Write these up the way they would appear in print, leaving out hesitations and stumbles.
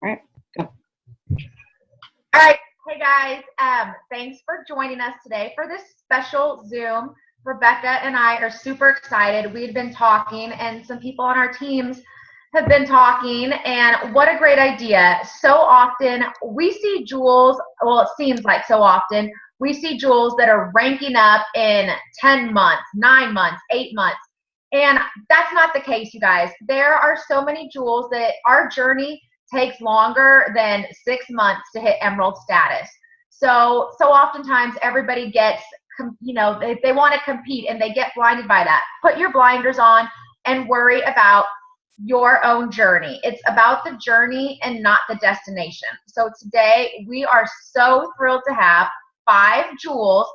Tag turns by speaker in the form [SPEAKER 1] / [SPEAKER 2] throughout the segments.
[SPEAKER 1] All right, go.
[SPEAKER 2] All right. Hey guys, thanks for joining us today for this special Zoom. Rebecca and I are super excited. We've been talking, and some people on our teams have been talking, and what a great idea. So often we see jewels, well, it seems like so often, we see jewels that are ranking up in 10 months, 9 months, 8 months. And that's not the case, you guys. There are so many jewels that our journey takes longer than 6 months to hit emerald status. So oftentimes everybody gets, they want to compete and they get blinded by that. Put your blinders on and worry about your own journey. It's about the journey and not the destination. So today we are so thrilled to have 5 jewels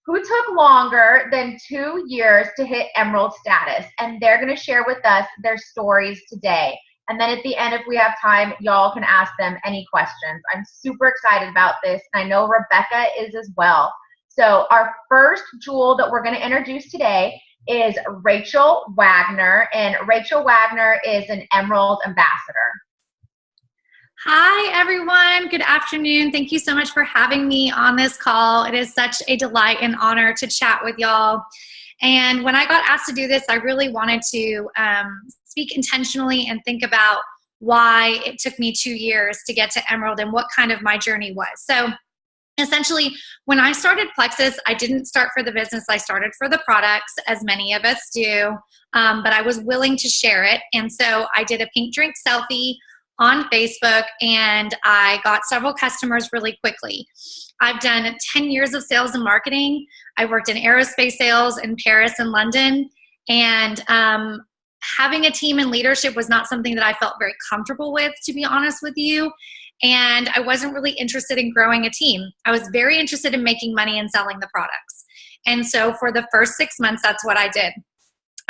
[SPEAKER 2] who took longer than 2 years to hit emerald status. And they're going to share with us their stories today. And then at the end, if we have time, y'all can ask them any questions. I'm super excited about this, and I know Rebecca is as well. So our first jewel that we're going to introduce today is Rachel Wagner, and Rachel Wagner is an Emerald Ambassador.
[SPEAKER 3] Hi, everyone. Good afternoon. Thank you so much for having me on this call. It is such a delight and honor to chat with y'all. And when I got asked to do this, I really wanted to speak intentionally and think about why it took me 2 years to get to Emerald and what kind of my journey was. So essentially, when I started Plexus, I didn't start for the business. I started for the products, as many of us do, but I was willing to share it. And so I did a pink drink selfie on Facebook, and I got several customers really quickly. I've done 10 years of sales and marketing. I worked in aerospace sales in Paris and London, and having a team and leadership was not something that I felt very comfortable with, to be honest with you, and I wasn't really interested in growing a team. I was very interested in making money and selling the products, and so for the first 6 months, that's what I did.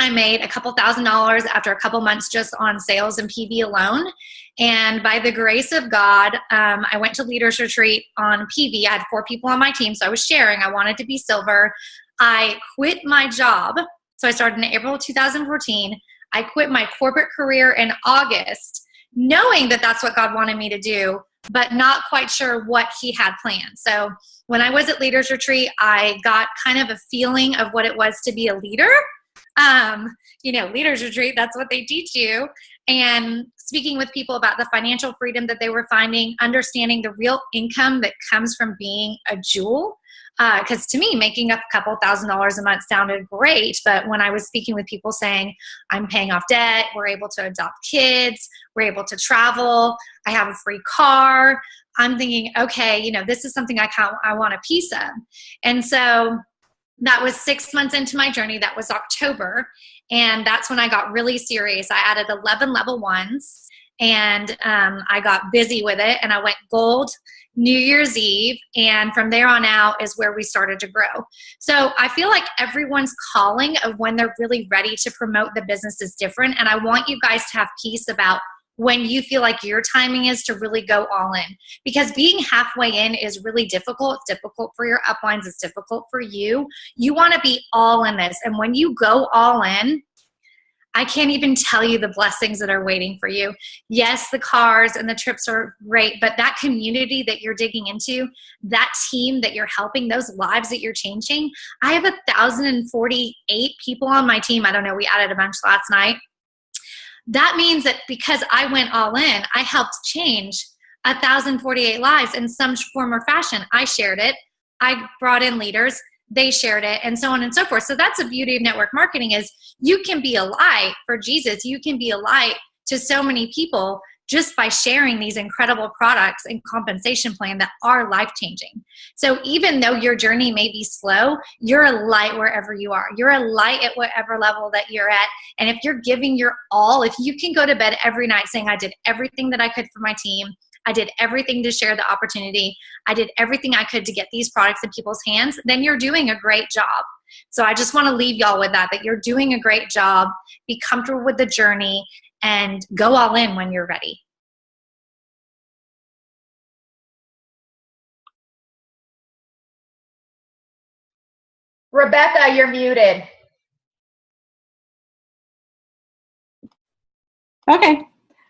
[SPEAKER 3] I made a couple $1,000s after a couple months just on sales and PV alone. And by the grace of God, I went to Leaders Retreat on PV. I had 4 people on my team, so I was sharing. I wanted to be silver. I quit my job. So I started in April 2014. I quit my corporate career in August, knowing that that's what God wanted me to do, but not quite sure what He had planned. So when I was at Leaders Retreat, I got kind of a feeling of what it was to be a leader. Leaders Retreat, that's what they teach you. And speaking with people about the financial freedom that they were finding, understanding the real income that comes from being a jewel. Because to me, making up a couple $1,000s a month sounded great. But when I was speaking with people saying, I'm paying off debt, we're able to adopt kids, we're able to travel, I have a free car, I'm thinking, okay, this is something I want a piece of. And so that was 6 months into my journey. That was October. And that's when I got really serious. I added 11 level 1s, and I got busy with it, and I went gold New Year's Eve. And from there on out is where we started to grow. So I feel like everyone's calling of when they're really ready to promote the business is different. And I want you guys to have peace about when you feel like your timing is to really go all in, because being halfway in is really difficult. It's difficult for your uplines. It's difficult for you. You want to be all in this. And when you go all in, I can't even tell you the blessings that are waiting for you. Yes, the cars and the trips are great, but that community that you're digging into, that team that you're helping, those lives that you're changing. I have 1,048 people on my team. I don't know, we added a bunch last night. That means that because I went all in, I helped change 1,048 lives in some form or fashion. I shared it. I brought in leaders. They shared it, and so on and so forth. So that's the beauty of network marketing, is you can be a light for Jesus. You can be a light to so many people just by sharing these incredible products and compensation plan that are life-changing. So even though your journey may be slow, you're a light wherever you are. You're a light at whatever level that you're at. And if you're giving your all, if you can go to bed every night saying, I did everything that I could for my team, I did everything to share the opportunity, I did everything I could to get these products in people's hands, then you're doing a great job. So I just want to leave y'all with that you're doing a great job. Be comfortable with the journey and go all in when you're ready.
[SPEAKER 2] Rebecca, you're muted.
[SPEAKER 1] Okay.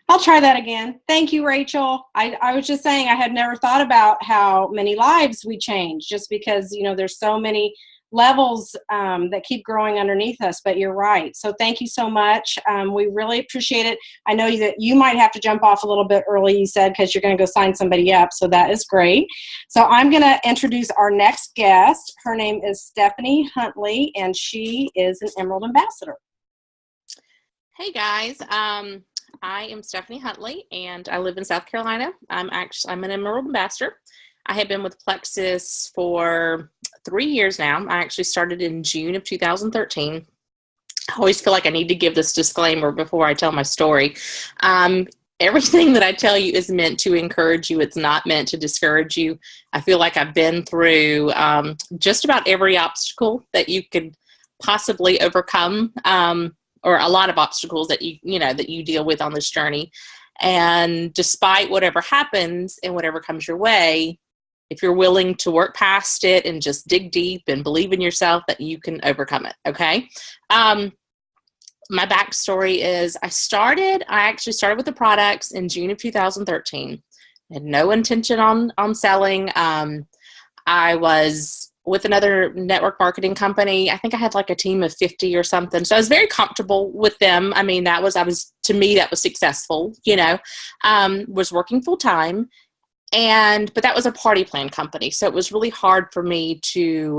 [SPEAKER 1] I'll try that again. Thank you, Rachel. I was just saying I had never thought about how many lives we change just because, there's so many levels that keep growing underneath us, but you're right. So thank you so much. We really appreciate it. I know that you might have to jump off a little bit early, you said, because you're going to go sign somebody up. So that is great. So I'm going to introduce our next guest. Her name is Stephanie Huntley, and she is an Emerald Ambassador.
[SPEAKER 4] Hey guys, I am Stephanie Huntley, and I live in South Carolina. I'm an Emerald Ambassador. I have been with Plexus for 3 years now. I actually started in June of 2013. I always feel like I need to give this disclaimer before I tell my story. Everything that I tell you is meant to encourage you. It's not meant to discourage you. I feel like I've been through just about every obstacle that you could possibly overcome, or a lot of obstacles that you deal with on this journey. And despite whatever happens and whatever comes your way, if you're willing to work past it and just dig deep and believe in yourself, that you can overcome it. Okay. My backstory is I actually started with the products in June of 2013. I had no intention on selling. I was with another network marketing company. I think I had like a team of 50 or something. So I was very comfortable with them. I mean, to me, that was successful, was working full time. But that was a party plan company. So it was really hard for me to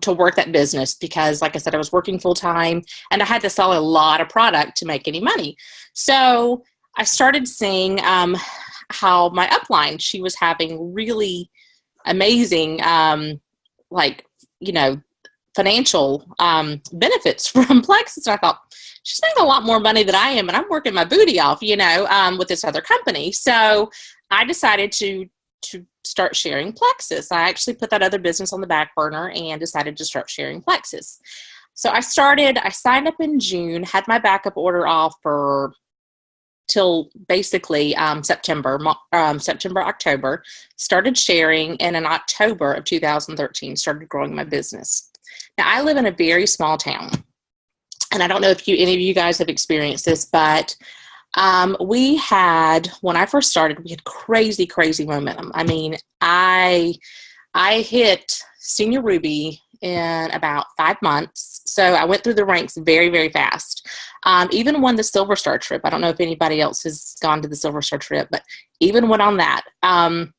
[SPEAKER 4] work that business because, like I said, I was working full time and I had to sell a lot of product to make any money. So I started seeing how my upline, she was having really amazing, financial benefits from Plexus. And I thought, she's making a lot more money than I am, and I'm working my booty off, with this other company. So I decided to start sharing Plexus. I actually put that other business on the back burner and decided to start sharing Plexus. So I signed up in June, had my backup order off till basically September, October, started sharing, and in October of 2013 started growing my business. Now, I live in a very small town, and I don't know if any of you guys have experienced this, but when I first started, we had crazy, crazy momentum. I mean, I hit Senior Ruby in about 5 months. So I went through the ranks very, very fast. Even won the Silver Star trip. I don't know if anybody else has gone to the Silver Star trip, but even went on that. And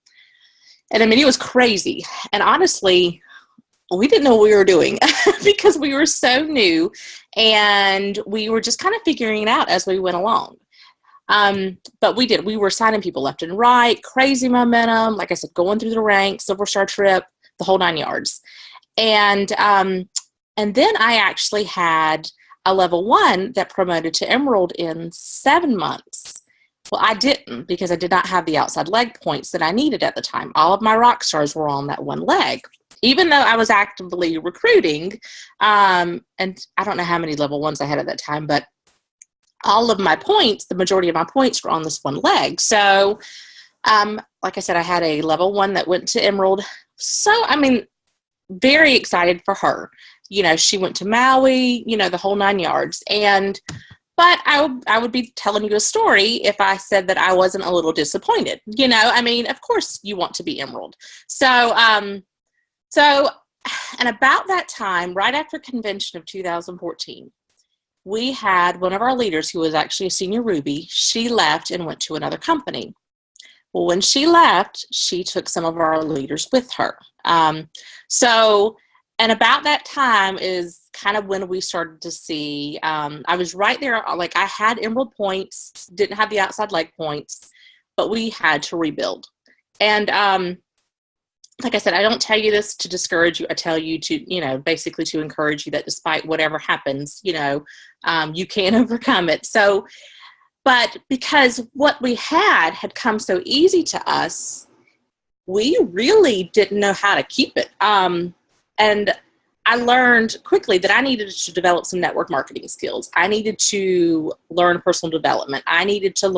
[SPEAKER 4] I mean, it was crazy. And honestly, we didn't know what we were doing because we were so new and we were just kind of figuring it out as we went along. But we were signing people left and right, crazy momentum. Like I said, going through the ranks, Silver Star trip, the whole 9 yards. And then I actually had a level 1 that promoted to Emerald in 7 months. Well, I didn't, because I did not have the outside leg points that I needed at the time. All of my rock stars were on that one leg, even though I was actively recruiting. And I don't know how many level 1s I had at that time, but all of my points, the majority of my points were on this one leg. So, like I said, I had a level 1 that went to Emerald. So, I mean, very excited for her. She went to Maui, the whole 9 yards. But I would be telling you a story if I said that I wasn't a little disappointed. I mean, of course you want to be Emerald. So, and about that time, right after convention of 2014, we had one of our leaders who was actually a Senior Ruby. She left and went to another company. Well, when she left, she took some of our leaders with her. And about that time is kind of when we started to see, I was right there, like I had Emerald points, didn't have the outside leg points, but we had to rebuild. And like I said, I don't tell you this to discourage you. I tell you to, basically to encourage you that despite whatever happens, you can overcome it. So, but because what we had come so easy to us, we really didn't know how to keep it. And I learned quickly that I needed to develop some network marketing skills. I needed to learn personal development. I needed to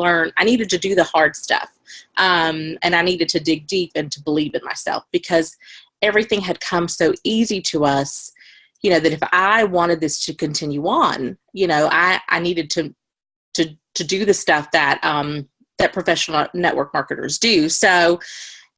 [SPEAKER 4] do the hard stuff. And I needed to dig deep and to believe in myself, because everything had come so easy to us, that if I wanted this to continue on, I needed to do the stuff that that professional network marketers do. So,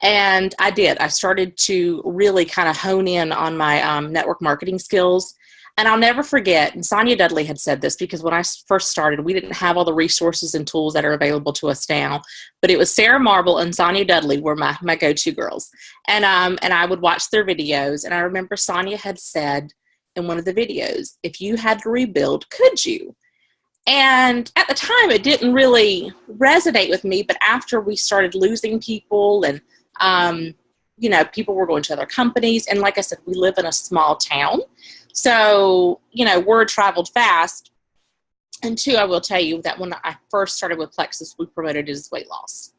[SPEAKER 4] and I did. I started to really kind of hone in on my network marketing skills. And I'll never forget, and Sonia Dudley had said this, because when I first started, we didn't have all the resources and tools that are available to us now. But it was Sarah Marble and Sonia Dudley were my go-to girls. And I would watch their videos. And I remember Sonia had said in one of the videos, if you had to rebuild, could you? And at the time, it didn't really resonate with me. But after we started losing people and, you know, people were going to other companies. And like I said, we live in a small town. So, you know, word traveled fast. And two, I will tell you that when I first started with Plexus, we promoted it as weight loss.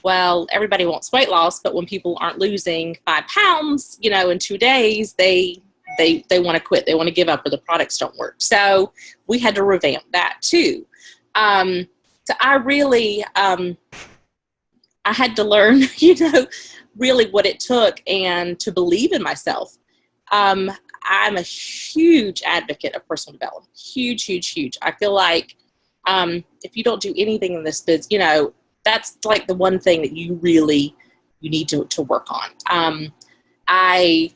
[SPEAKER 4] Well, everybody wants weight loss, but when people aren't losing 5 pounds, you know, in 2 days, they want to quit. They want to give up, or the products don't work. So we had to revamp that too. So I really, I had to learn, you know, really what it took and to believe in myself. I'm a huge advocate of personal development. Huge, huge, huge. I feel like if you don't do anything in this business, you know, that's like the one thing that you need to work on. I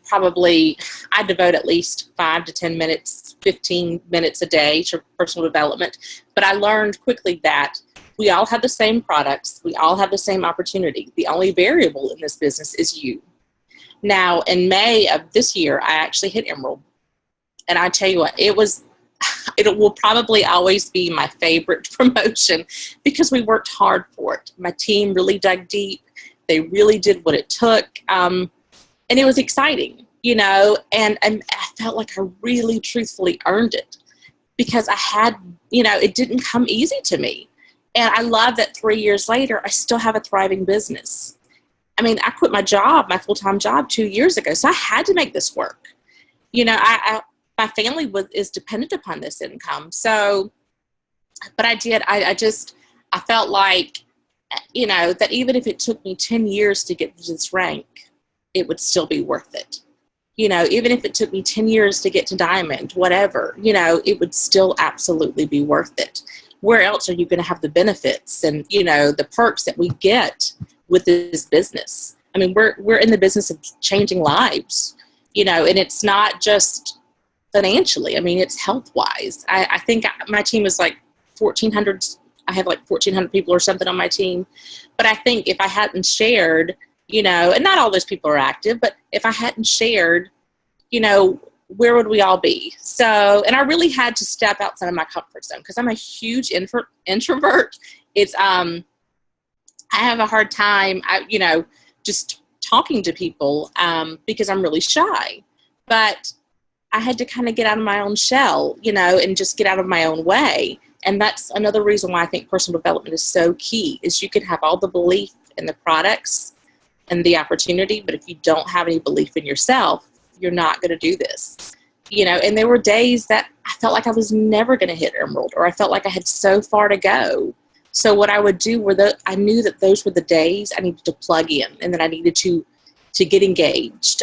[SPEAKER 4] devote at least 5 to 10 minutes, 15 minutes a day to personal development. But I learned quickly that we all have the same products. We all have the same opportunity. The only variable in this business is you. Now, in May of this year, I actually hit Emerald. And I tell you what, it will probably always be my favorite promotion because we worked hard for it. My team really dug deep. They really did what it took. And it was exciting, you know, and I felt like I really truthfully earned it because I had, you know, it didn't come easy to me. And I love that 3 years later, I still have a thriving business. I mean, I quit my job, my full-time job 2 years ago, so I had to make this work. You know, my family is dependent upon this income. So, but I did. I felt like, you know, that even if it took me 10 years to get to this rank, it would still be worth it. You know, even if it took me 10 years to get to diamond, whatever, you know, it would still absolutely be worth it. Where else are you going to have the benefits and, you know, the perks that we get with this business? I mean, we're in the business of changing lives, you know, and it's not just financially. I mean, it's health-wise. I think my team is like 1,400. I have like 1,400 people or something on my team. But I think if I hadn't shared, you know, and not all those people are active, but if I hadn't shared, you know, where would we all be? So, and I really had to step outside of my comfort zone because I'm a huge introvert. It's, I have a hard time, you know, just talking to people because I'm really shy. But I had to kind of get out of my own shell, you know, and just get out of my own way. And that's another reason why I think personal development is so key, is you can have all the belief in the products and the opportunity, but if you don't have any belief in yourself, you're not going to do this. You know, and there were days that I felt like I was never going to hit Emerald, or I felt like I had so far to go. So what I would do I knew that those were the days I needed to plug in, and then I needed to get engaged.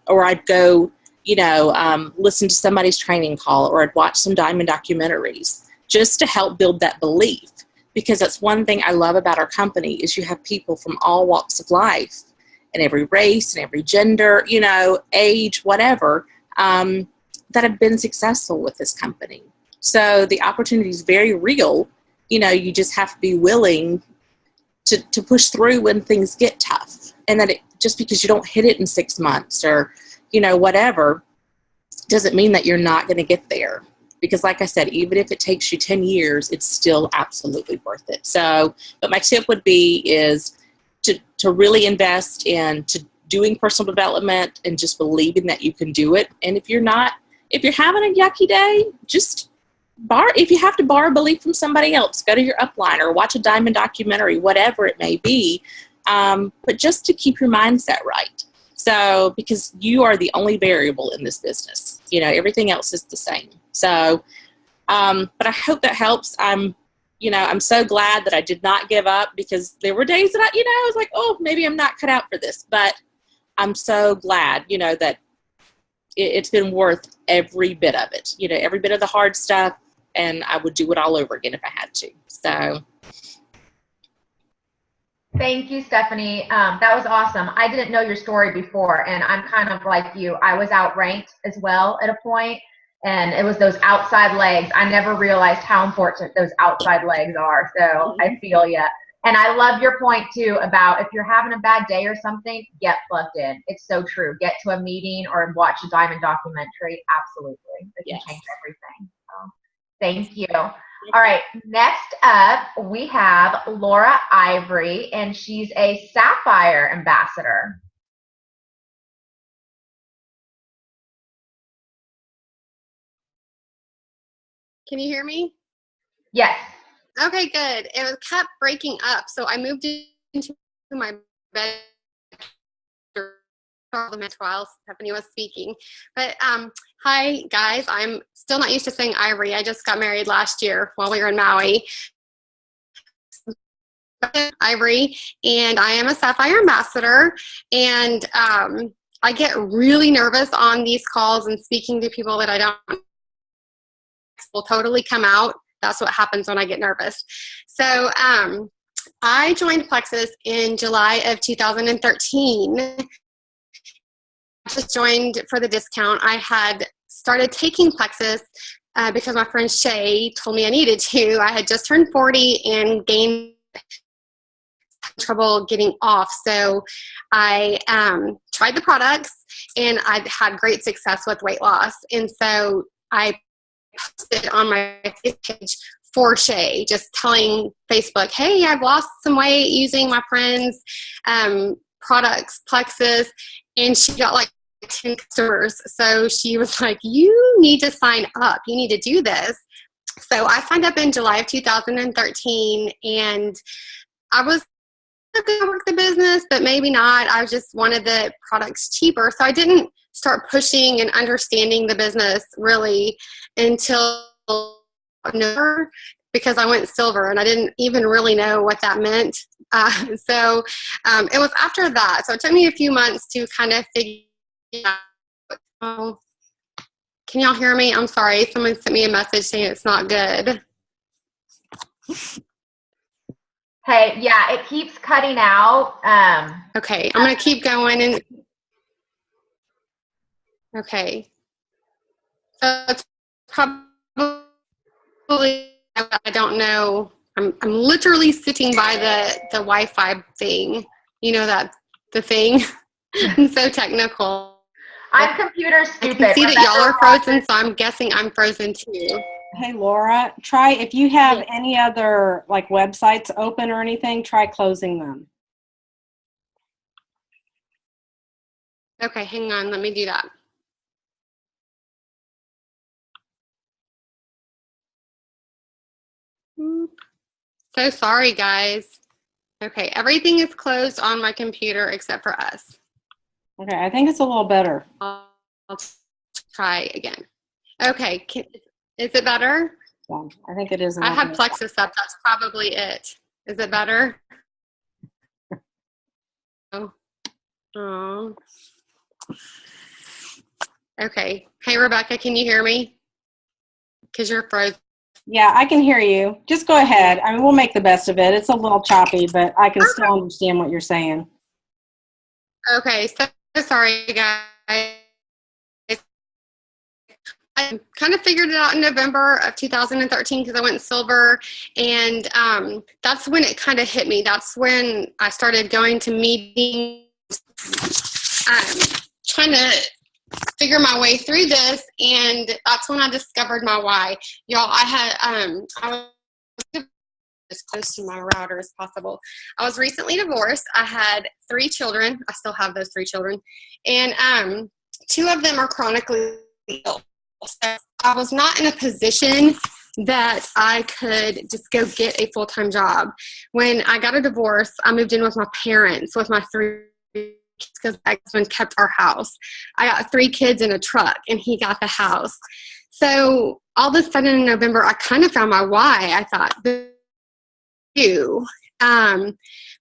[SPEAKER 4] Or I'd go, you know, listen to somebody's training call, or I'd watch some diamond documentaries just to help build that belief. Because that's one thing I love about our company is you have people from all walks of life, and every race and every gender, you know, age, whatever, that have been successful with this company. So the opportunity is very real. You know, you just have to be willing to push through when things get tough. And that just because you don't hit it in 6 months or, you know, whatever, doesn't mean that you're not going to get there. Because like I said, even if it takes you 10 years, it's still absolutely worth it. So, but my tip would be is to really invest in doing personal development and just believing that you can do it. And if you're having a yucky day, just if you have to borrow belief from somebody else, go to your upline or watch a diamond documentary, whatever it may be. But just to keep your mindset right. So, because you are the only variable in this business, you know, everything else is the same. So, but I hope that helps. I'm so glad that I did not give up, because there were days that I was like, oh, maybe I'm not cut out for this, but I'm so glad, you know, that it's been worth every bit of it, you know, every bit of the hard stuff, and I would do it all over again if I had to. So.
[SPEAKER 2] Thank you, Stephanie. That was awesome. I didn't know your story before, and I'm kind of like you. I was outranked as well at a point, and it was those outside legs. I never realized how important those outside legs are, so I feel you. And I love your point, too, about if you're having a bad day or something, get plugged in. It's so true. Get to a meeting or watch a Diamond documentary. Absolutely. It can change everything. So, thank you. All right, next up, we have Laura Ivory, and she's a Sapphire ambassador.
[SPEAKER 5] Can you hear me?
[SPEAKER 2] Yes.
[SPEAKER 5] Okay, good. It was kept breaking up, so I moved into my bed while Stephanie was speaking. But hi, guys. I'm still not used to saying Ivory. I just got married last year while we were in Maui. Ivory, and I am a Sapphire ambassador, and I get really nervous on these calls and speaking to people that I don't will totally come out. That's what happens when I get nervous. So I joined Plexus in July of 2013. I just joined for the discount. I had started taking Plexus because my friend Shay told me I needed to. I had just turned 40 and gained trouble getting off. So I tried the products, and I had great success with weight loss. And so I posted on my Facebook page for Shay, just telling Facebook, hey, I've lost some weight using my friend's products, Plexus, and she got like 10 customers. So she was like, you need to sign up. You need to do this. So I signed up in July of 2013, and I was going to work the business, but maybe not. I just wanted the products cheaper. So I didn't start pushing and understanding the business really until November, because I went silver and I didn't even really know what that meant. So it was after that. So it took me a few months to kind of figure out. Can y'all hear me? I'm sorry. Someone sent me a message saying it's not good.
[SPEAKER 2] Hey, yeah, it keeps cutting out.
[SPEAKER 5] Okay, I'm going to keep going. And okay. So it's probably, I don't know. I'm literally sitting by the Wi-Fi thing. You know that, the thing. I'm so technical.
[SPEAKER 2] I'm computer stupid.
[SPEAKER 5] I can see that y'all are frozen, so I'm guessing I'm frozen too.
[SPEAKER 1] Hey, Laura, try, if you have any other like websites open or anything, try closing them.
[SPEAKER 5] Okay, hang on. Let me do that. So sorry, guys. Okay, everything is closed on my computer except for us.
[SPEAKER 1] Okay, I think it's a little better.
[SPEAKER 5] I'll try again. Okay, is it better?
[SPEAKER 1] Yeah, I think it is.
[SPEAKER 5] I have Plexus up. That's probably it. Is it better? Oh. Okay. Hey, Rebecca, can you hear me? Because you're frozen.
[SPEAKER 1] Yeah, I can hear you. Just go ahead. I mean, we'll make the best of it. It's a little choppy, but I can still understand what you're saying.
[SPEAKER 5] Okay, so sorry, guys. I kind of figured it out in November of 2013 because I went silver, and that's when it kind of hit me. That's when I started going to meetings, trying to figure my way through this, and that's when I discovered my why. Y'all, I was as close to my router as possible. I was recently divorced. I had 3 children. I still have those 3 children, and 2 of them are chronically ill. So I was not in a position that I could just go get a full-time job. When I got a divorce, I moved in with my parents with my 3 kids because my husband kept our house. I got 3 kids in a truck, and he got the house. So all of a sudden in November, I kind of found my why. I thought,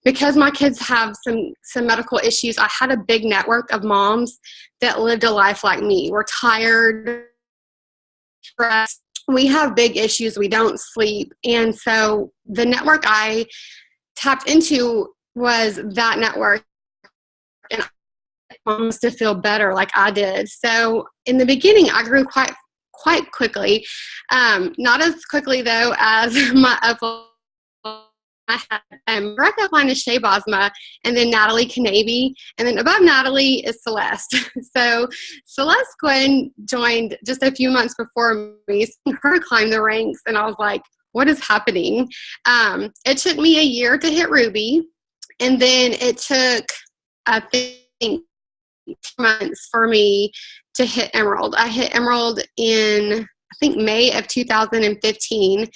[SPEAKER 5] because my kids have some medical issues, I had a big network of moms that lived a life like me. We're tired, stressed, we have big issues. We don't sleep. And so the network I tapped into was that network. And I wanted to feel better like I did. So in the beginning, I grew quite quickly. Not as quickly, though, as my upline. I had Rebecca Upline is Shea Bosma, and then Natalie Canavy, and then above Natalie is Celeste. So Celeste Quinn joined just a few months before me, seeing her climb the ranks, and I was like, what is happening? It took me a year to hit Ruby, and then it took, I think, 2 months for me to hit Emerald. I hit Emerald in, I think, May of 2015.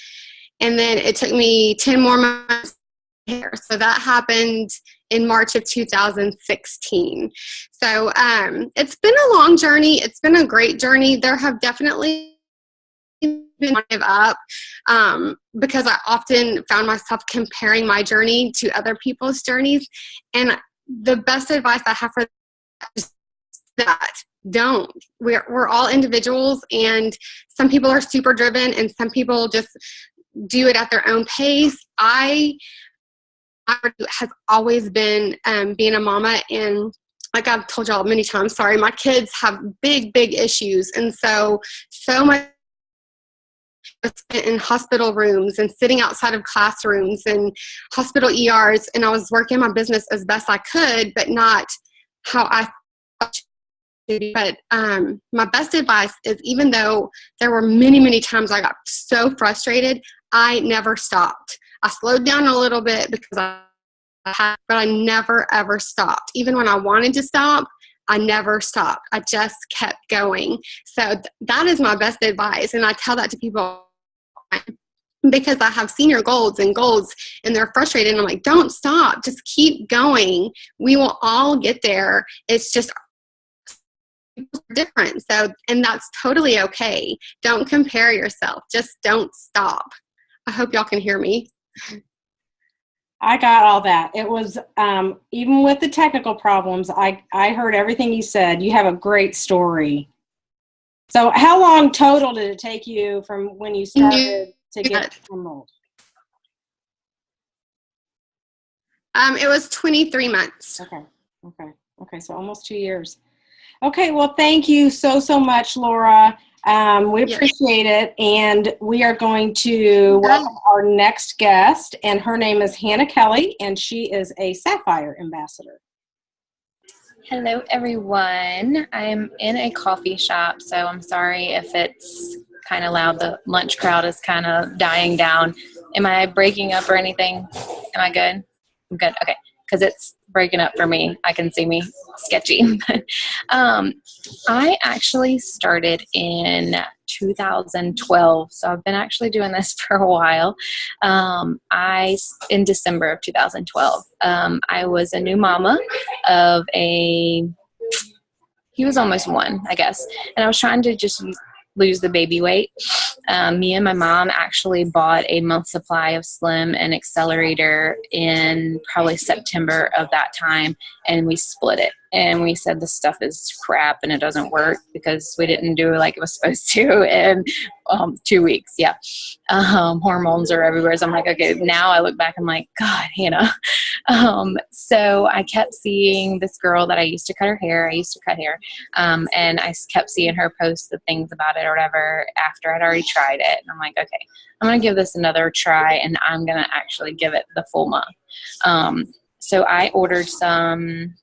[SPEAKER 5] And then it took me 10 more months here. So that happened in March of 2016. So it's been a long journey. It's been a great journey. There have definitely been give up because I often found myself comparing my journey to other people's journeys. And the best advice I have for that is that don't. We're all individuals, and some people are super driven and some people just do it at their own pace. I has always been being a mama, and like I've told y'all many times, sorry, my kids have big issues, and so much in hospital rooms and sitting outside of classrooms and hospital ERs, and I was working my business as best I could, but not how I thought. But my best advice is, even though there were many times I got so frustrated, I never stopped. I slowed down a little bit because but I never ever stopped. Even when I wanted to stop, I never stopped. I just kept going. So that is my best advice, and I tell that to people because I have senior goals, and they're frustrated, and I'm like, don't stop, just keep going. We will all get there. It's just different. So, and that's totally okay. Don't compare yourself. Just don't stop. I hope y'all can hear me.
[SPEAKER 1] I got all that. It was, even with the technical problems, I heard everything you said. You have a great story. So how long total did it take you from when you started to get to Emerald?
[SPEAKER 5] It was 23 months.
[SPEAKER 1] Okay. So almost 2 years. Okay. Well, thank you so much, Laura. We appreciate it. And we are going to welcome our next guest, and her name is Hannah Kellie, and she is a Sapphire ambassador.
[SPEAKER 6] Hello, everyone. I'm in a coffee shop, so I'm sorry if it's kind of loud. The lunch crowd is kind of dying down. Am I breaking up or anything? Am I good? I'm good. Okay. Because it's breaking up for me. I can see me sketchy. I actually started in 2012, so I've been actually doing this for a while. In December of 2012, I was a new mama of he was almost 1, I guess, and I was trying to just lose the baby weight. Me and my mom actually bought a month supply of Slim and Accelerator in probably September of that time, and we split it. And we said this stuff is crap and it doesn't work because we didn't do it like it was supposed to in 2 weeks. Yeah. Hormones are everywhere. So I'm like, okay, now I look back, I'm like, God, Hannah. So I kept seeing this girl that I used to cut her hair. I used to cut hair. And I kept seeing her post the things about it or whatever after I'd already tried it. And I'm like, okay, I'm going to give this another try, and I'm going to actually give it the full month. So I ordered some.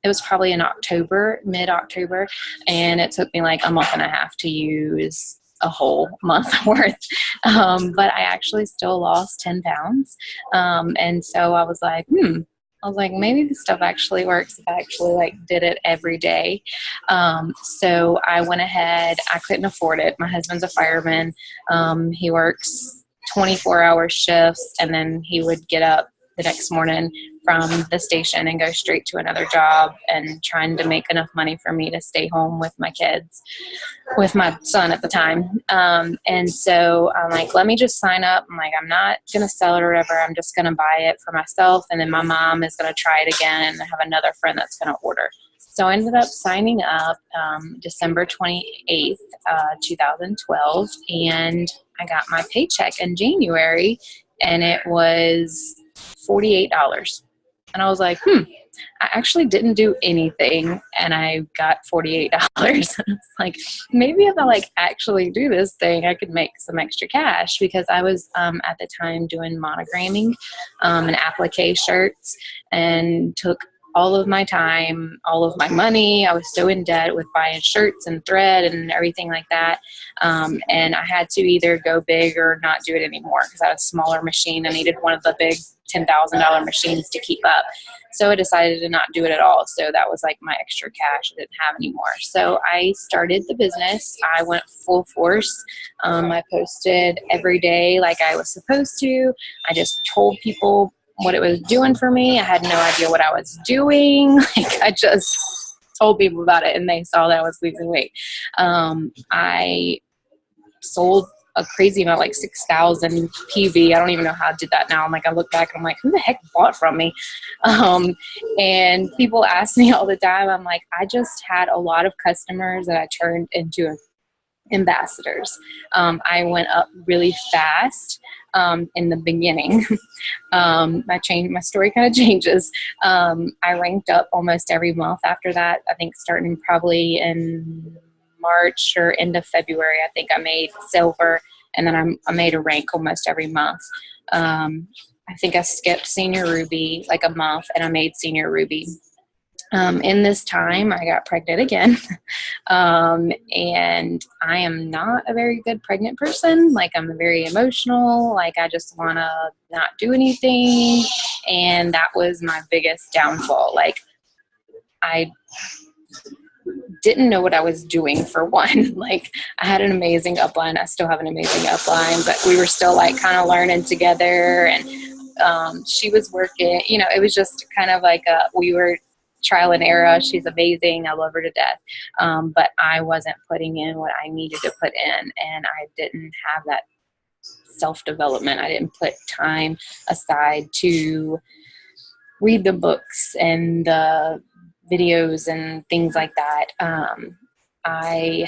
[SPEAKER 6] It was probably in October, mid-October, and it took me like a month and a half to use a whole month worth. But I actually still lost 10 pounds. And so I was like, maybe this stuff actually works if I actually like did it every day. So I went ahead. I couldn't afford it. My husband's a fireman. He works 24-hour shifts, and then he would get up the next morning from the station and go straight to another job, and trying to make enough money for me to stay home with my kids, with my son at the time. And so I'm like, let me just sign up. I'm like, I'm not going to sell it or whatever. I'm just going to buy it for myself. And then my mom is going to try it again, and I have another friend that's going to order. So I ended up signing up December 28th, 2012, and I got my paycheck in January, and it was $48. And I was like, I actually didn't do anything, and I got $48. It's like, maybe if I like actually do this thing, I could make some extra cash, because I was at the time doing monogramming and applique shirts, and took all of my time, all of my money. I was so in debt with buying shirts and thread and everything like that. And I had to either go big or not do it anymore, because I had a smaller machine. I needed one of the big $10,000 machines to keep up. So I decided to not do it at all. So that was like my extra cash I didn't have anymore. So I started the business. I went full force. I posted every day like I was supposed to. I just told people what it was doing for me. I had no idea what I was doing. Like, I just told people about it, and they saw that I was losing weight. I sold a crazy amount, like 6,000 PV. I don't even know how I did that now. I'm like, I look back and I'm like, who the heck bought from me? And people ask me all the time. I'm like, I just had a lot of customers that I turned into ambassadors. I went up really fast in the beginning. My story kind of changes. I ranked up almost every month after that. I think starting probably in March or end of February, I think I made silver, and then I made a rank almost every month. I think I skipped senior ruby like a month, and I made senior ruby. In this time, I got pregnant again. And I am not a very good pregnant person. Like, I'm very emotional. Like, I just want to not do anything. And that was my biggest downfall. Like, I didn't know what I was doing, for one. Like, I had an amazing upline. I still have an amazing upline, but we were still like kind of learning together. And she was working, it was just kind of like we were trial and error. She's amazing. I love her to death. But I wasn't putting in what I needed to put in, and I didn't have that self-development. I didn't put time aside to read the books and the videos and things like that. I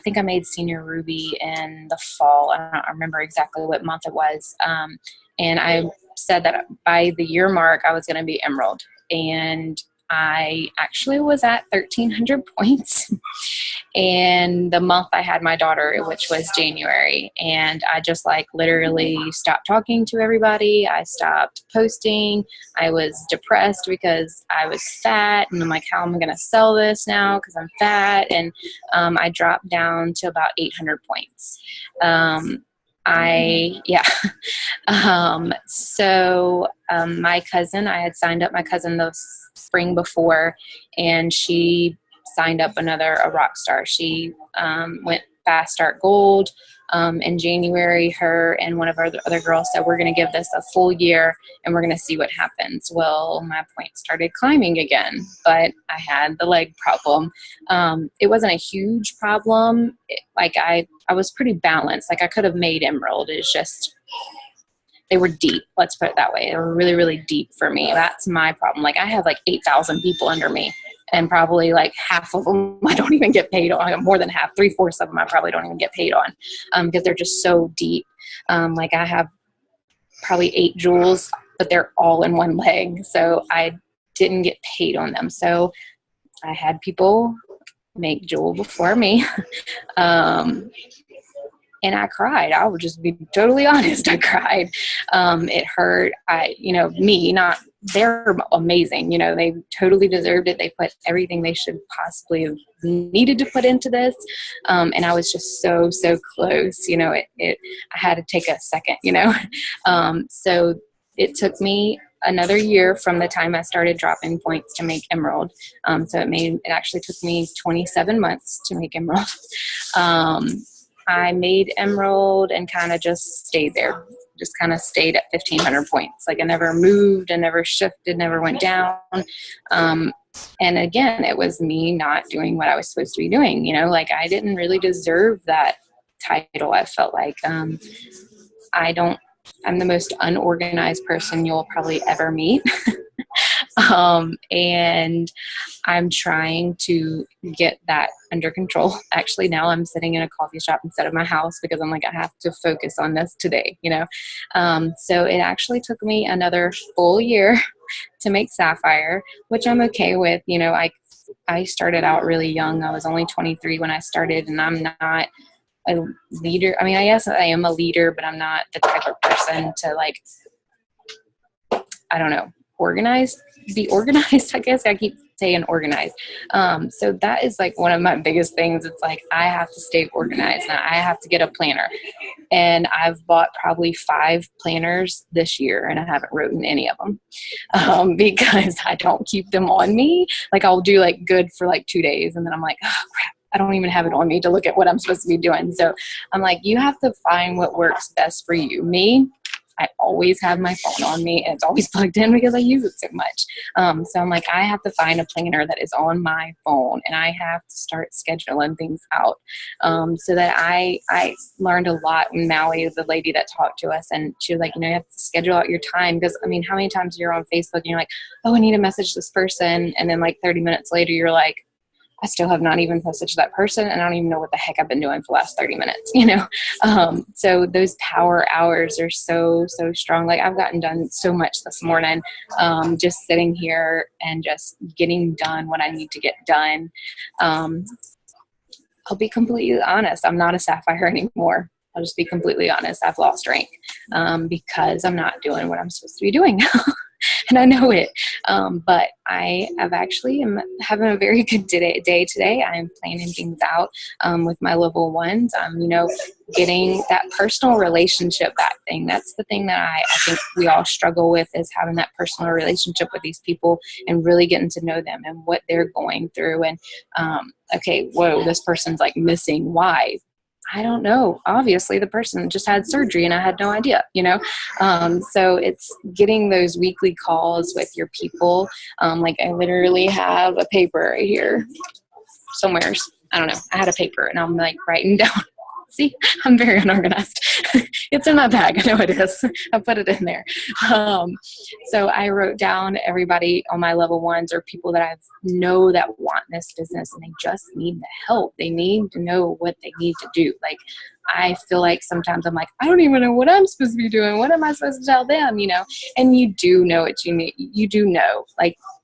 [SPEAKER 6] think I made senior ruby in the fall. I don't remember exactly what month it was. And I said that by the year mark, I was going to be emerald. And I actually was at 1,300 points. And the month I had my daughter, which was January, and I just like literally stopped talking to everybody. I stopped posting. I was depressed because I was fat, and I'm like, how am I going to sell this now? Because I'm fat. And I dropped down to about 800 points. My cousin, I had signed up my cousin the spring before, and she signed up a rock star. She went fast start gold in January. Her and one of our other girls said, we're going to give this a full year and we're going to see what happens. Well, my points started climbing again, but I had the leg problem. It wasn't a huge problem. I was pretty balanced. Like, I could have made emerald. It's just, they were deep. Let's put it that way. They were really, really deep for me. That's my problem. Like, I have like 8,000 people under me, and probably like half of them I don't even get paid on. More than half, 3/4 of them I probably don't even get paid on, because they're just so deep. Like, I have probably 8 jewels, but they're all in one leg. So I didn't get paid on them. So I had people make jewel before me. And I cried. I would just be totally honest. I cried. It hurt. They're amazing. They totally deserved it. They put everything they should possibly have needed to put into this. And I was just so, so close. I had to take a second, so it took me another year from the time I started dropping points to make emerald. So it actually took me 27 months to make emerald. I made emerald and kind of just stayed there, just kind of stayed at 1,500 points. Like, I never moved, I never shifted, never went down. And again, it was me not doing what I was supposed to be doing. Like, I didn't really deserve that title. I felt like I'm the most unorganized person you'll probably ever meet. And I'm trying to get that under control. Actually, now I'm sitting in a coffee shop instead of my house because I'm like, I have to focus on this today, So it actually took me another full year to make Sapphire, which I'm okay with. I started out really young. I was only 23 when I started, and I'm not a leader. I mean, I guess I am a leader, but I'm not the type of person to I don't know, be organized. I guess I keep saying organized. So that is one of my biggest things. It's I have to stay organized and I have to get a planner. And I've bought probably 5 planners this year and I haven't written any of them because I don't keep them on me. I'll do good for 2 days and then I'm like, oh crap, I don't even have it on me to look at what I'm supposed to be doing. So I'm like, you have to find what works best for you. Me, I always have my phone on me and it's always plugged in because I use it so much. So I'm like, I have to find a planner that is on my phone and I have to start scheduling things out. So that I learned a lot in Maui, the lady that talked to us, and she was like, you have to schedule out your time because I mean, how many times you're on Facebook and you're like, oh, I need to message this person. And then 30 minutes later, you're like, I still have not even messaged that person and I don't even know what the heck I've been doing for the last 30 minutes, So those power hours are so, so strong. I've gotten done so much this morning, just sitting here and just getting done what I need to get done. I'll be completely honest. I'm not a Sapphire anymore. I'll just be completely honest. I've lost rank because I'm not doing what I'm supposed to be doing. And I know it. But I have actually am having a very good day today. I'm planning things out with my level ones. Getting that personal relationship back thing. That's the thing that I think we all struggle with, is having that personal relationship with these people and really getting to know them and what they're going through. And, okay, whoa, this person's missing. Why? I don't know. Obviously, the person just had surgery and I had no idea, So it's getting those weekly calls with your people. I literally have a paper right here somewhere. I don't know. I had a paper and I'm writing down. See, I'm very unorganized. It's in my bag. I know it is. I put it in there. So I wrote down everybody on my level ones or people that I know that want this business and they just need the help. They need to know what they need to do. I feel sometimes I'm I don't even know what I'm supposed to be doing. What am I supposed to tell them? And you do know what you need. You do know,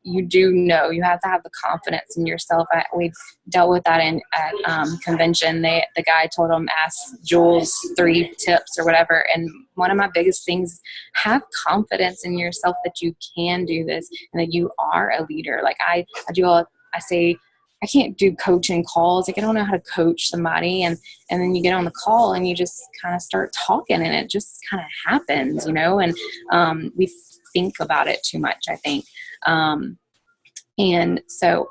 [SPEAKER 6] you do know. You have to have the confidence in yourself. We dealt with that at convention. The guy told them, ask Jules 3 tips or whatever. And one of my biggest things, have confidence in yourself that you can do this and that you are a leader. I say, I can't do coaching calls. I don't know how to coach somebody. And then you get on the call and you just kind of start talking and it just kind of happens, and we think about it too much, I think. And so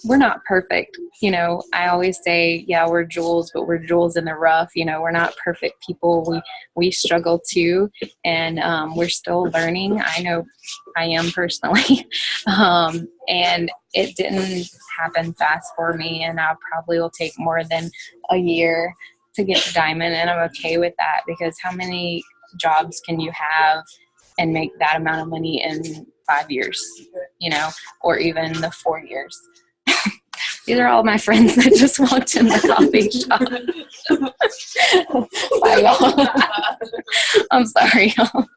[SPEAKER 6] we're not perfect. I always say, yeah, we're jewels, but we're jewels in the rough. We're not perfect people. We struggle too. And we're still learning. I know I am personally. And it didn't happen fast for me. And I probably will take more than a year to get to diamond. And I'm okay with that because how many jobs can you have and make that amount of money in 5 years, or even the 4 years? These are all my friends that just walked in the coffee shop. Bye, y'all. I'm sorry, y'all.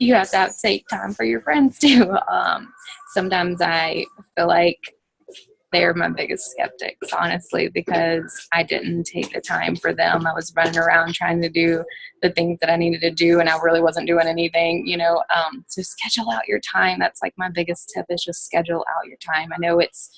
[SPEAKER 6] You have to take time for your friends too. Sometimes I feel like they're my biggest skeptics, honestly, because I didn't take the time for them. I was running around trying to do the things that I needed to do, and I really wasn't doing anything, So schedule out your time. That's my biggest tip, is just schedule out your time. I know it's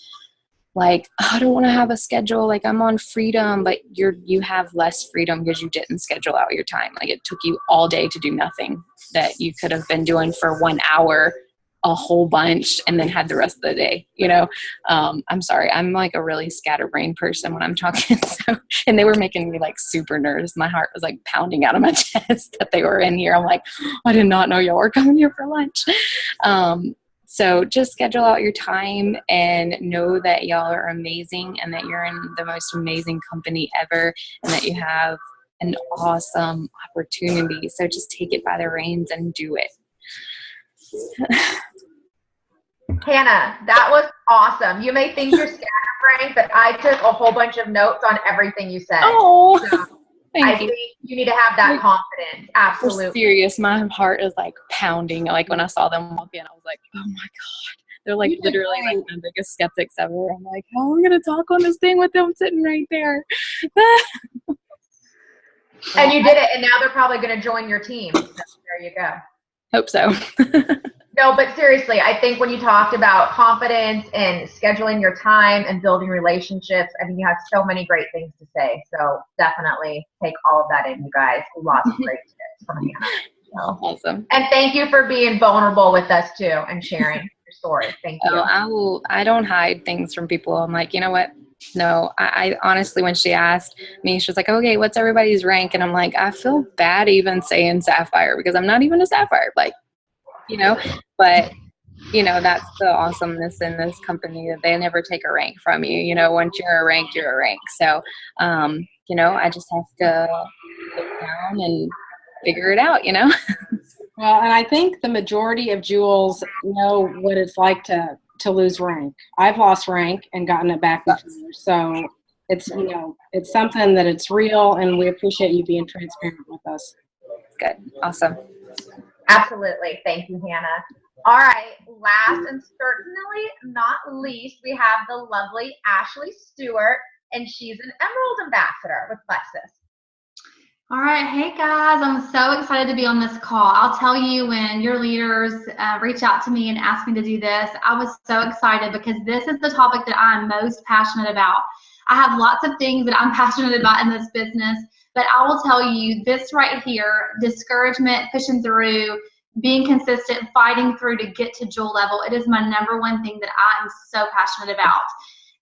[SPEAKER 6] I don't want to have a schedule. I'm on freedom, but you have less freedom because you didn't schedule out your time. It took you all day to do nothing that you could have been doing for 1 hour, a whole bunch, and then had the rest of the day, I'm sorry. I'm a really scatterbrained person when I'm talking. So, and they were making me super nervous. My heart was pounding out of my chest that they were in here. I'm I did not know y'all were coming here for lunch. So just schedule out your time and know that y'all are amazing and that you're in the most amazing company ever and that you have an awesome opportunity. So just take it by the reins and do it.
[SPEAKER 2] Hannah, that was awesome. You may think you're scatterbrained, but I took a whole bunch of notes on everything you said.
[SPEAKER 6] Oh,
[SPEAKER 2] so
[SPEAKER 6] thank you.
[SPEAKER 2] think you need to have that confidence. Absolutely.
[SPEAKER 6] For serious, my heart is like pounding. Like when I saw them walk in, I was like, oh my God. They're like literally like my biggest skeptics ever. I'm like, how am I going to talk on this thing with them sitting right there?
[SPEAKER 2] And you did it, and now they're probably going to join your team. So there you go.
[SPEAKER 6] Hope so.
[SPEAKER 2] No, but seriously, I think when you talked about confidence and scheduling your time and building relationships, I mean, you have so many great things to say. So definitely take all of that in, you guys. Lots of great tips from Hannah. So.
[SPEAKER 6] Awesome.
[SPEAKER 2] And thank you for being vulnerable with us too and sharing your story. Thank you.
[SPEAKER 6] I don't hide things from people. I'm like, you know what? No, I honestly, when she asked me, she was like, okay, what's everybody's rank? And I'm like, I feel bad even saying Sapphire because I'm not even a Sapphire. Like, you know, but you know, that's the awesomeness in this company that they never take a rank from you. You know, once you're a rank, you're a rank. So, you know, I just have to sit down and figure it out, you know?
[SPEAKER 1] Well, and I think the majority of jewels know what it's like to lose rank. I've lost rank and gotten it back before. So it's, you know, it's something that it's real, and we appreciate you being transparent with us.
[SPEAKER 6] Good. Awesome.
[SPEAKER 2] Absolutely. Thank you, Hannah. All right. Last and certainly not least, we have the lovely Ashley Stewart, and she's an Emerald Ambassador with Plexus.
[SPEAKER 7] All right. Hey, guys. I'm so excited to be on this call. I'll tell you, when your leaders reach out to me and ask me to do this, I was so excited because this is the topic that I'm most passionate about. I have lots of things that I'm passionate about in this business, but I will tell you this right here, discouragement, pushing through, being consistent, fighting through to get to jewel level, it is my number one thing that I am so passionate about.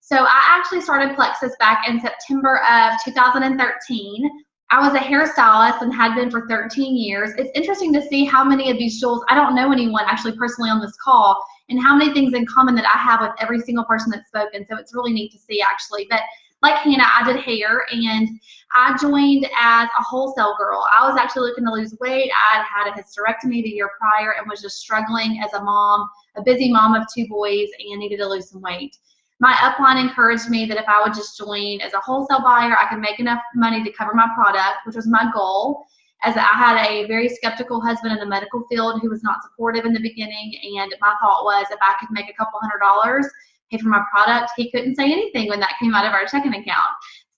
[SPEAKER 7] So I actually started Plexus back in September of 2013. I was a hairstylist and had been for 13 years. It's interesting to see how many of these jewels, I don't know anyone actually personally on this call, and how many things in common that I have with every single person that's spoken. So it's really neat to see actually. But like Hannah, I did hair, and I joined as a wholesale girl. I was actually looking to lose weight. I had had a hysterectomy the year prior and was just struggling as a mom, a busy mom of 2 boys, and needed to lose some weight. My upline encouraged me that if I would just join as a wholesale buyer, I could make enough money to cover my product, which was my goal, as I had a very skeptical husband in the medical field who was not supportive in the beginning, and my thought was if I could make a couple $100, pay for my product, he couldn't say anything when that came out of our checking account.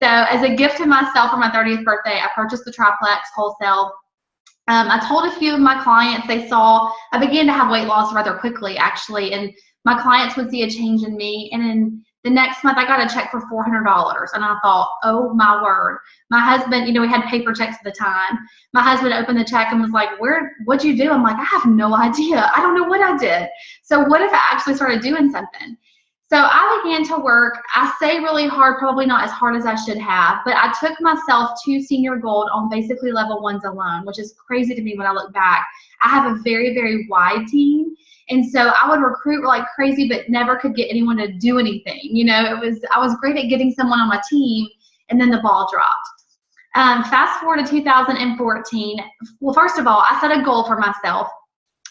[SPEAKER 7] So as a gift to myself for my 30th birthday, I purchased the triplex wholesale. I told a few of my clients, I began to have weight loss rather quickly actually, and my clients would see a change in me, and in the next month I got a check for $400, and I thought, oh my word. My husband, you know, we had paper checks at the time. My husband opened the check and was like, what'd you do? I'm like, I have no idea. I don't know what I did. So what if I actually started doing something? So I began to work, I say really hard, probably not as hard as I should have, but I took myself to senior gold on basically level 1s alone, which is crazy to me when I look back. I have a very, very wide team. And so I would recruit like crazy, but never could get anyone to do anything. You know, I was great at getting someone on my team, and then the ball dropped. Fast forward to 2014. Well, first of all, I set a goal for myself.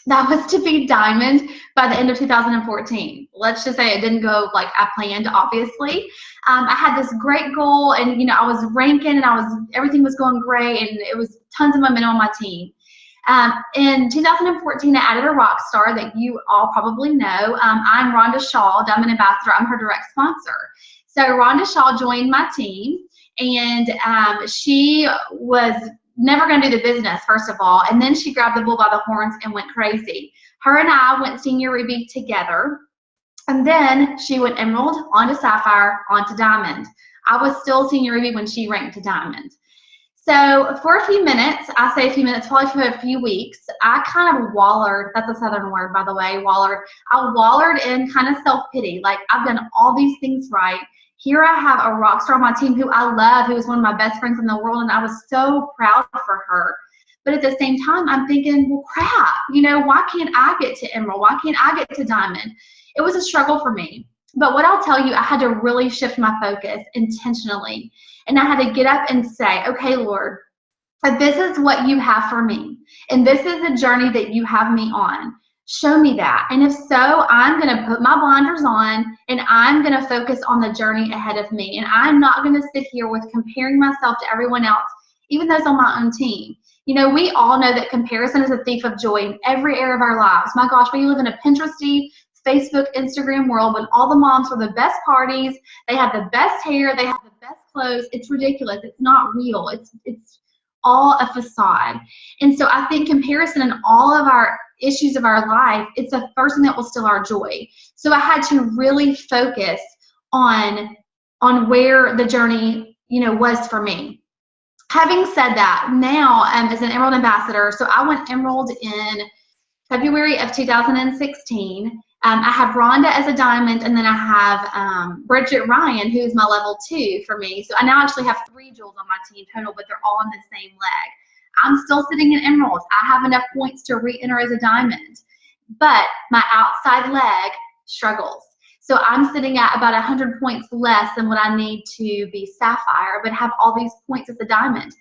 [SPEAKER 7] That was to be diamond by the end of 2014. Let's just say it didn't go like I planned, obviously. I had this great goal, and you know, I was ranking, and everything was going great, and it was tons of momentum on my team. In 2014, I added a rock star that you all probably know. I'm Rhonda Shaw, Diamond Ambassador. I'm her direct sponsor. So Rhonda Shaw joined my team, and she was never going to do the business, first of all, and then she grabbed the bull by the horns and went crazy. Her and I went Senior Ruby together, and then she went Emerald, onto Sapphire, onto Diamond. I was still Senior Ruby when she ranked to Diamond. So for a few minutes, I say a few minutes, probably for a few weeks, I kind of wallered. That's a Southern word, by the way, wallered. I wallered in kind of self-pity. Like, I've done all these things right. Here I have a rock star on my team who I love, who is one of my best friends in the world, and I was so proud for her. But at the same time, I'm thinking, well, crap, you know, why can't I get to Emerald? Why can't I get to Diamond? It was a struggle for me. But what I'll tell you, I had to really shift my focus intentionally. And I had to get up and say, okay, Lord, but this is what you have for me. And this is the journey that you have me on. Show me that. And if so, I'm going to put my blinders on and I'm going to focus on the journey ahead of me. And I'm not going to sit here with comparing myself to everyone else, even those on my own team. You know, we all know that comparison is a thief of joy in every area of our lives. My gosh, we live in a Pinteresty, Facebook, Instagram world when all the moms throw the best parties, they have the best hair, they have the best clothes. It's ridiculous. It's not real. It's all a facade. And so I think comparison in all of our issues of our life, it's the first thing that will steal our joy. So I had to really focus on where the journey, you know, was for me. Having said that, now as an Emerald Ambassador, so I went Emerald in February of 2016. I have Rhonda as a diamond, and then I have Bridget Ryan, who's my level 2 for me. So I now actually have 3 jewels on my team total, but they're all on the same leg. I'm still sitting in emeralds. I have enough points to re-enter as a diamond, but my outside leg struggles. So I'm sitting at about 100 points less than what I need to be sapphire, but have all these points as a diamond.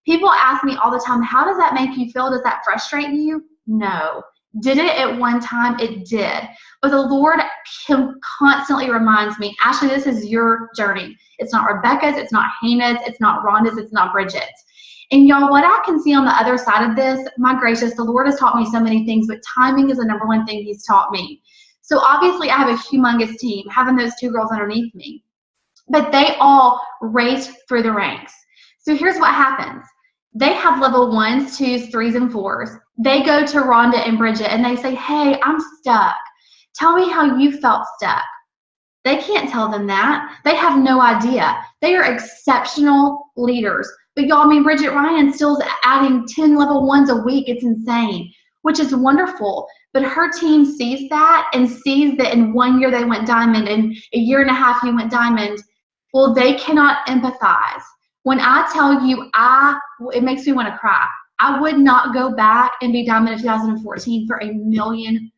[SPEAKER 7] People ask me all the time, how does that make you feel? Does that frustrate you? No. Did it at one time? It did. But the Lord constantly reminds me, Ashley, this is your journey. It's not Rebecca's, it's not Hannah's, it's not Rhonda's, it's not Bridget's. And y'all, what I can see on the other side of this, my gracious, the Lord has taught me so many things, but timing is the number one thing He's taught me. So obviously I have a humongous team, having those 2 girls underneath me, but they all raced through the ranks. So here's what happens. They have level 1s, 2s, 3s, and 4s. They go to Rhonda and Bridget and they say, hey, I'm stuck. Tell me how you felt stuck. They can't tell them that. They have no idea. They are exceptional leaders. But y'all, I mean, Bridget Ryan still is adding 10 level 1s a week. It's insane, which is wonderful. But her team sees that and sees that in 1 year they went diamond and a year and a half you went diamond. Well, they cannot empathize. When I tell you, it makes me want to cry. I would not go back and be diamond in 2014 for $1 million.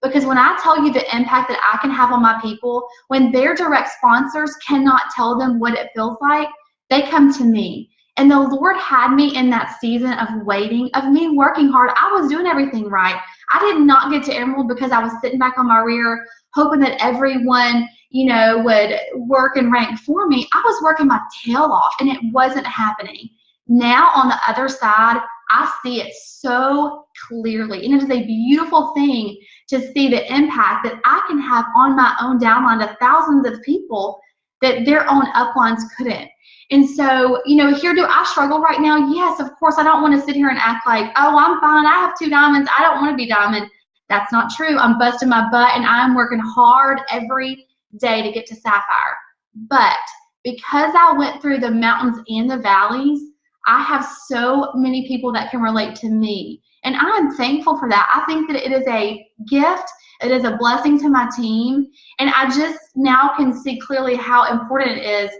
[SPEAKER 7] Because when I tell you the impact that I can have on my people, when their direct sponsors cannot tell them what it feels like, they come to me. And the Lord had me in that season of waiting, of me working hard. I was doing everything right. I did not get to Emerald because I was sitting back on my rear, hoping that everyone, you know, would work and rank for me. I was working my tail off, and it wasn't happening. Now, on the other side, I see it so clearly, and it is a beautiful thing to see the impact that I can have on my own downline to thousands of people that their own uplines couldn't. And so, you know, here do I struggle right now? Yes, of course. I don't want to sit here and act like, oh, I'm fine. I have 2 diamonds. I don't want to be diamond. That's not true. I'm busting my butt, and I'm working hard every day to get to sapphire. But because I went through the mountains and the valleys, I have so many people that can relate to me. And I'm thankful for that. I think that it is a gift. It is a blessing to my team. And I just now can see clearly how important it is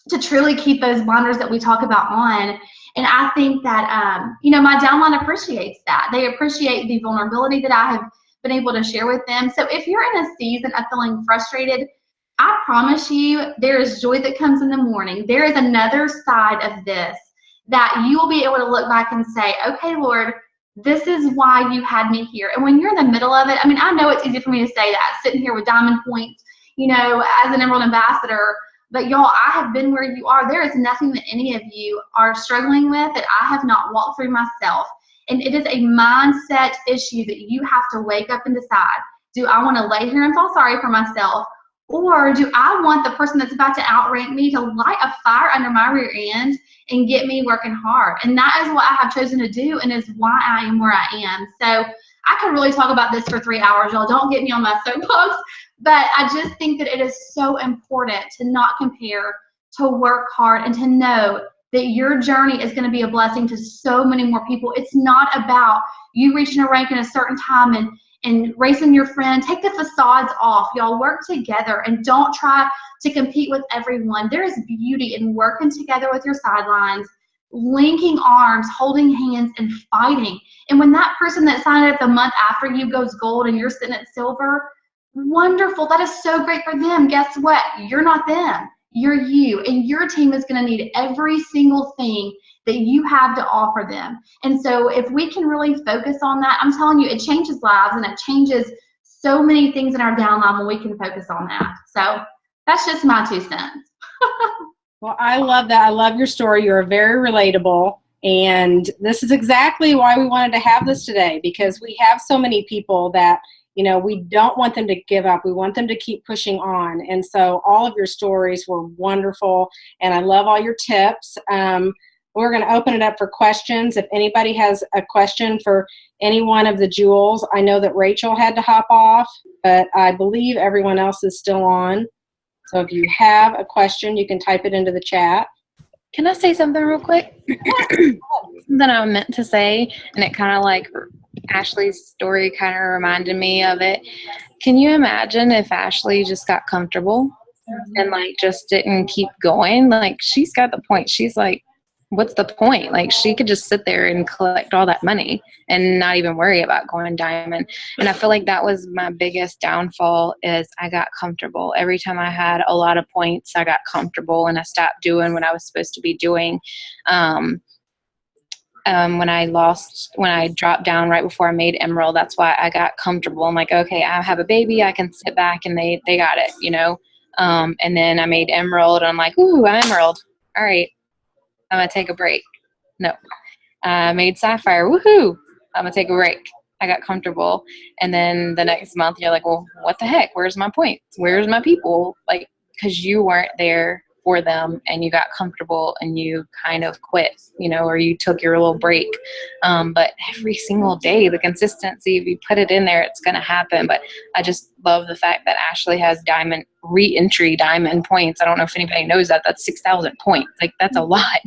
[SPEAKER 7] to truly keep those blinders that we talk about on. And I think that, you know, my downline appreciates that. They appreciate the vulnerability that I have been able to share with them. So if you're in a season of feeling frustrated, I promise you there is joy that comes in the morning. There is another side of this that you will be able to look back and say, okay, Lord, this is why you had me here. And when you're in the middle of it, I mean, I know it's easy for me to say that, sitting here with diamond points, you know, as an Emerald Ambassador, but y'all, I have been where you are. There is nothing that any of you are struggling with that I have not walked through myself. And it is a mindset issue that you have to wake up and decide, do I want to lay here and feel sorry for myself? Or do I want the person that's about to outrank me to light a fire under my rear end and get me working hard? And that is what I have chosen to do, and is why I am where I am. So I could really talk about this for 3 hours, y'all. Don't get me on my soapbox. But I just think that it is so important to not compare, to work hard, and to know that your journey is going to be a blessing to so many more people. It's not about you reaching a rank in a certain time and racing your friend. Take the facades off. Y'all work together and don't try to compete with everyone. There is beauty in working together with your sidelines, linking arms, holding hands, and fighting. And when that person that signed up the month after you goes gold and you're sitting at silver, wonderful. That is so great for them. Guess what? You're not them. You're you. And your team is going to need every single thing that you have to offer them. And so if we can really focus on that, I'm telling you, it changes lives and it changes so many things in our downline when we can focus on that. So that's just my 2 cents.
[SPEAKER 1] Well, I love that. I love your story. You're very relatable. And this is exactly why we wanted to have this today, because we have so many people that, you know, we don't want them to give up. We want them to keep pushing on. And so all of your stories were wonderful. And I love all your tips. We're going to open it up for questions. If anybody has a question for any one of the jewels, I know that Rachel had to hop off, but I believe everyone else is still on. So if you have a question, you can type it into the chat.
[SPEAKER 6] Can I say something real quick? Something I meant to say, and it kind of like Ashley's story kind of reminded me of it. Can you imagine if Ashley just got comfortable and like just didn't keep going? Like, she's got the point. She's like, what's the point? Like, she could just sit there and collect all that money and not even worry about going diamond. And I feel like that was my biggest downfall, is I got comfortable. Every time I had a lot of points, I got comfortable and I stopped doing what I was supposed to be doing. When I dropped down right before I made Emerald, that's why I got comfortable. I'm like, okay, I have a baby, I can sit back and they got it, you know? And then I made Emerald and I'm like, ooh, I'm Emerald. All right, I'm going to take a break. No. I made Sapphire. Woohoo. I'm going to take a break. I got comfortable. And then the next month, you're like, well, what the heck? Where's my points? Where's my people? Like, because you weren't there for them and you got comfortable and you kind of quit, you know, or you took your little break. But every single day, the consistency, if you put it in there, it's going to happen. But I just love the fact that Ashley has diamond re-entry diamond points. I don't know if anybody knows that. That's 6,000 points. Like, that's a lot.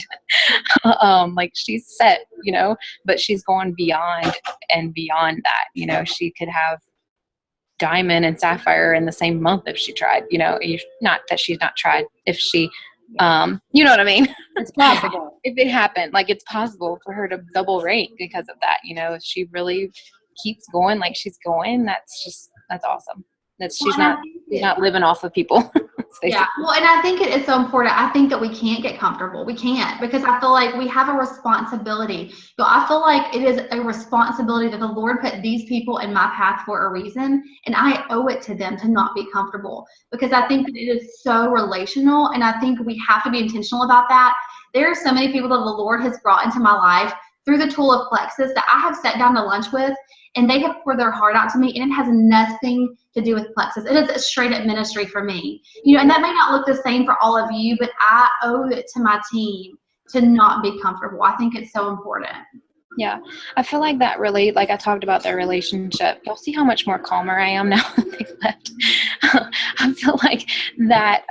[SPEAKER 6] Like, she's set, you know, but she's gone beyond and beyond that. You know, she could have diamond and sapphire in the same month if she tried, you know. Not that she's not tried, if she you know what I mean.
[SPEAKER 1] It's possible.
[SPEAKER 6] If it happened, like, it's possible for her to double rank because of that, you know. If she really keeps going like she's going, that's awesome. She's not living off of people.
[SPEAKER 7] Yeah, well, and I think it is so important. I think that we can't get comfortable. We can't, because I feel like we have a responsibility. So I feel like it is a responsibility that the Lord put these people in my path for a reason, and I owe it to them to not be comfortable, because I think that it is so relational, and I think we have to be intentional about that. There are so many people that the Lord has brought into my life through the tool of Plexus that I have sat down to lunch with, and they have poured their heart out to me, and it has nothing to do with Plexus. It is a straight up ministry for me. You know, and that may not look the same for all of you, but I owe it to my team to not be comfortable. I think it's so important.
[SPEAKER 6] Yeah, I feel like that really, like I talked about their relationship. You'll see how much more calmer I am now that they left. I feel like that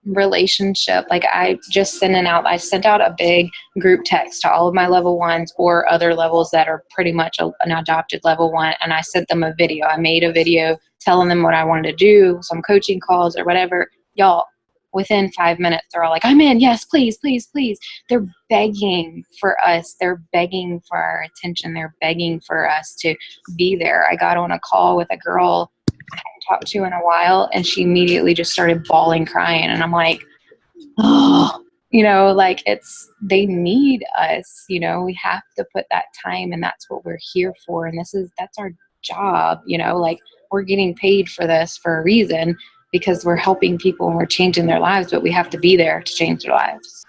[SPEAKER 6] relationship, like I sent out a big group text to all of my level ones or other levels that are pretty much an adopted level one, and I sent them a video. I made a video telling them what I wanted to do, some coaching calls or whatever. Y'all, within 5 minutes, they're all like, I'm in. Yes, please, please, please. They're begging for us. They're begging for our attention. They're begging for us to be there. I got on a call with a girl I hadn't talked to in a while, and she immediately just started bawling, crying. And I'm like, oh, you know, like they need us, you know, we have to put that time, and that's what we're here for. And that's our job, you know, like we're getting paid for this for a reason, because we're helping people and we're changing their lives, but we have to be there to change their lives.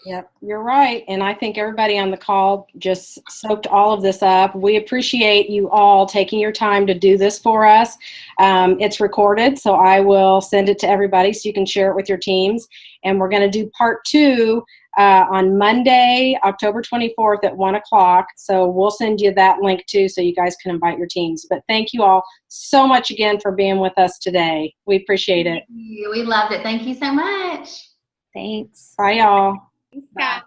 [SPEAKER 1] Yep, you're right. And I think everybody on the call just soaked all of this up. We appreciate you all taking your time to do this for us. It's recorded, so I will send it to everybody so you can share it with your teams. And we're going to do part 2 on Monday, October 24th at 1 o'clock. So we'll send you that link too, so you guys can invite your teams. But thank you all so much again for being with us today. We appreciate it.
[SPEAKER 7] We loved it. Thank you so much.
[SPEAKER 6] Thanks.
[SPEAKER 1] Bye, y'all.
[SPEAKER 3] Bye.